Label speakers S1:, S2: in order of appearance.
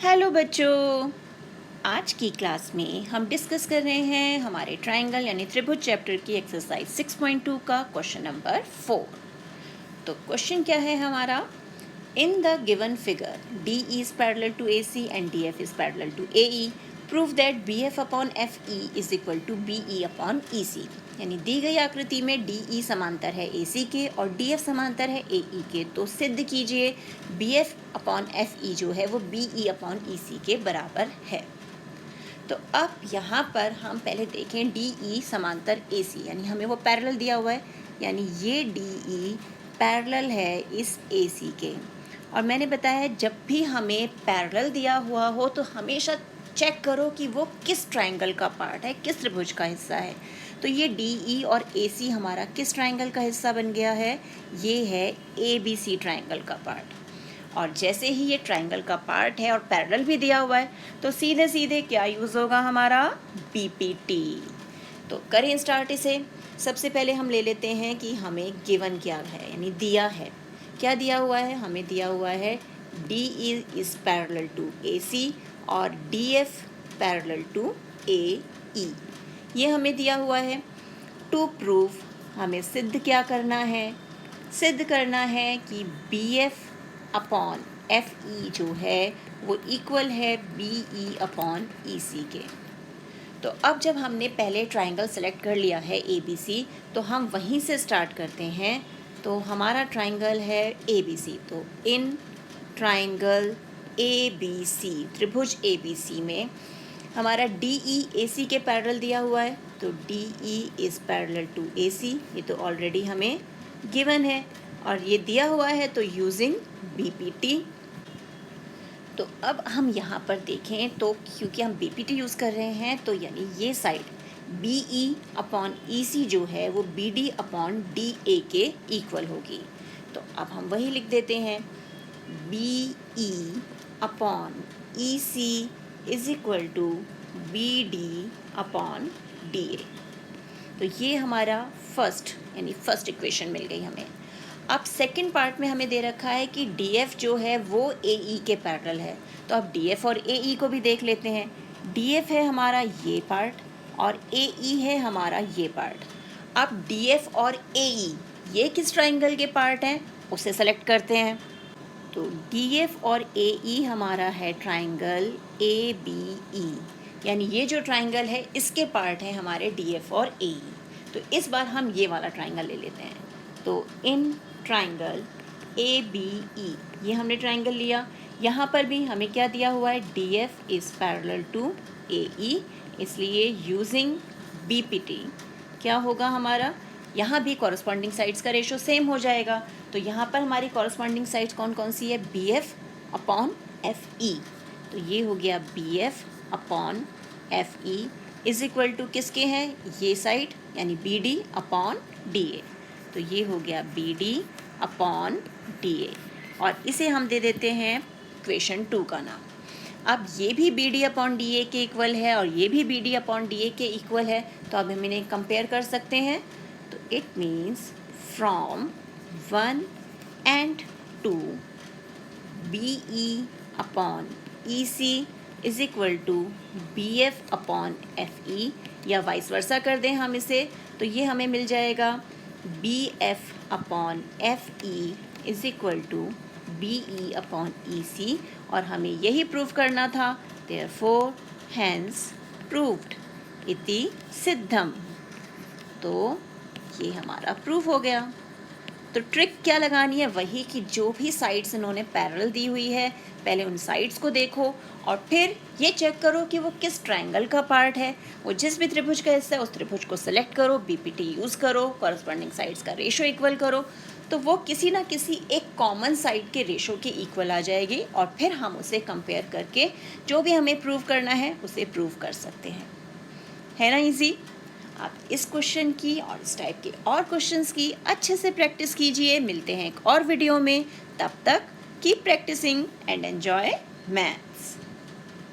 S1: Hello बच्चों, आज की क्लास में हम डिस्कस कर रहे हैं हमारे ट्रायंगल यानी त्रिभुज चैप्टर की एक्सरसाइज 6.2 का क्वेश्चन नंबर 4। तो क्वेश्चन क्या है हमारा? In the given figure D is parallel to A C and D F is parallel to A E, prove that B F upon F E is equal to B E upon E C. यानी दी गई आकृति में D E समांतर है ए सी के और D F समांतर है ए ई के, तो सिद्ध कीजिए B F upon F E जो है वो बी ई अपॉन ई सी के बराबर है। तो अब यहाँ पर हम पहले देखें डी ई समांतर ए सी, यानी हमें वो पैरेलल दिया हुआ है, यानी ये डी ई पैरेलल है इस ए सी के। और मैंने बताया है जब भी हमें पैरेलल दिया हुआ हो तो हमेशा चेक करो कि वो किस ट्रायंगल का पार्ट है, किस त्रिभुज का हिस्सा है। तो ये डी ई और ए सी हमारा किस ट्रायंगल का हिस्सा बन गया है? ये है ए बी सी ट्रायंगल का पार्ट। और जैसे ही ये ट्रायंगल का पार्ट है और पैरेलल भी दिया हुआ है तो सीधे सीधे क्या यूज़ होगा हमारा? बीपीटी। तो करें स्टार्ट इसे। सबसे पहले हम ले लेते हैं कि हमें गिवन क्या है, यानी दिया है। क्या दिया हुआ है? हमें दिया हुआ है D is parallel to A सी और D F parallel to A ई, ये हमें दिया हुआ है। टू प्रूव हमें सिद्ध क्या करना है? सिद्ध करना है कि B F upon F E जो है वो इक्वल है बी ई अपॉन ई सी के। तो अब जब हमने पहले ट्रायंगल सेलेक्ट कर लिया है ए बी सी, तो हम वहीं से स्टार्ट करते हैं। तो हमारा ट्रायंगल है ए बी सी, तो in triangle A B C, त्रिभुज ए बी सी में हमारा डी ई ए सी के पैरेलल दिया हुआ है, तो D E is parallel to A C, ये तो ऑलरेडी हमें गिवन है। और ये दिया हुआ है तो यूजिंग बीपीटी। तो अब हम यहाँ पर देखें तो क्योंकि हम बीपीटी यूज़ कर रहे हैं तो यानी ये side B E upon E C जो है वो B D upon D A के इक्वल होगी। तो अब हम वही लिख देते हैं, B E upon E C is equal to B D upon D A. तो ये हमारा फर्स्ट यानी फर्स्ट इक्वेशन मिल गई हमें। अब सेकंड पार्ट में हमें दे रखा है कि डी एफ जो है वो ए ई के पैरेलल है, तो अब डी एफ और ए ई को भी देख लेते हैं। डी एफ है हमारा ये पार्ट और ए ई है हमारा ये पार्ट। अब डी एफ और ए ई ये किस ट्रायंगल के पार्ट हैं उसे सेलेक्ट करते हैं। तो डी एफ और ए ई हमारा है ट्रायंगल ए बी ई, यानी ये जो ट्रायंगल है इसके पार्ट हैं हमारे डी एफ और ए ई। तो इस बार हम ये वाला ट्रायंगल ले लेते हैं। तो in triangle A B E, ये हमने ट्रायंगल लिया। यहाँ पर भी हमें क्या दिया हुआ है? D F is parallel to A E, इसलिए यूजिंग बी पी टी क्या होगा हमारा? यहाँ भी कॉरस्पॉन्डिंग साइड्स का रेशो सेम हो जाएगा। तो यहाँ पर हमारी कॉरस्पॉन्डिंग साइड्स कौन कौन सी है? B F upon F E. तो ये हो गया B F upon F E is equal to किसके हैं? ये साइड यानी B D upon D A. तो ये हो गया B D upon D A और इसे हम दे देते हैं इक्वेशन 2 का नाम। अब ये भी B D upon D A के इक्वल है और ये भी B D upon D A के इक्वल है, तो अब हम इन्हें कंपेयर कर सकते हैं। तो it means from 1 and 2 B E upon E C is equal to B F upon F E, या वाइस वर्सा कर दें हम इसे तो ये हमें मिल जाएगा B F upon F E is equal to B E upon E C. और हमें यही प्रूव करना था, देयरफॉर हैंस प्रूव्ड इति सिद्धम। तो ये हमारा प्रूव हो गया। तो ट्रिक क्या लगानी है? वही कि जो भी साइड्स इन्होंने पैरेलल दी हुई है पहले उन साइड्स को देखो और फिर ये चेक करो कि वो किस ट्रायंगल का पार्ट है। वो जिस भी त्रिभुज का हिस्सा है उस त्रिभुज को सेलेक्ट करो, बीपीटी यूज़ करो, कॉरस्पॉन्डिंग साइड्स का रेशो इक्वल करो, तो वो किसी ना किसी एक कॉमन साइड के रेशो के इक्वल आ जाएगी और फिर हम उसे कंपेयर करके जो भी हमें प्रूव करना है उसे प्रूव कर सकते हैं। है ना ईजी? आप इस क्वेश्चन की और इस टाइप के और क्वेश्चंस की अच्छे से प्रैक्टिस कीजिए। मिलते हैं एक और वीडियो में, तब तक keep practising and enjoy maths.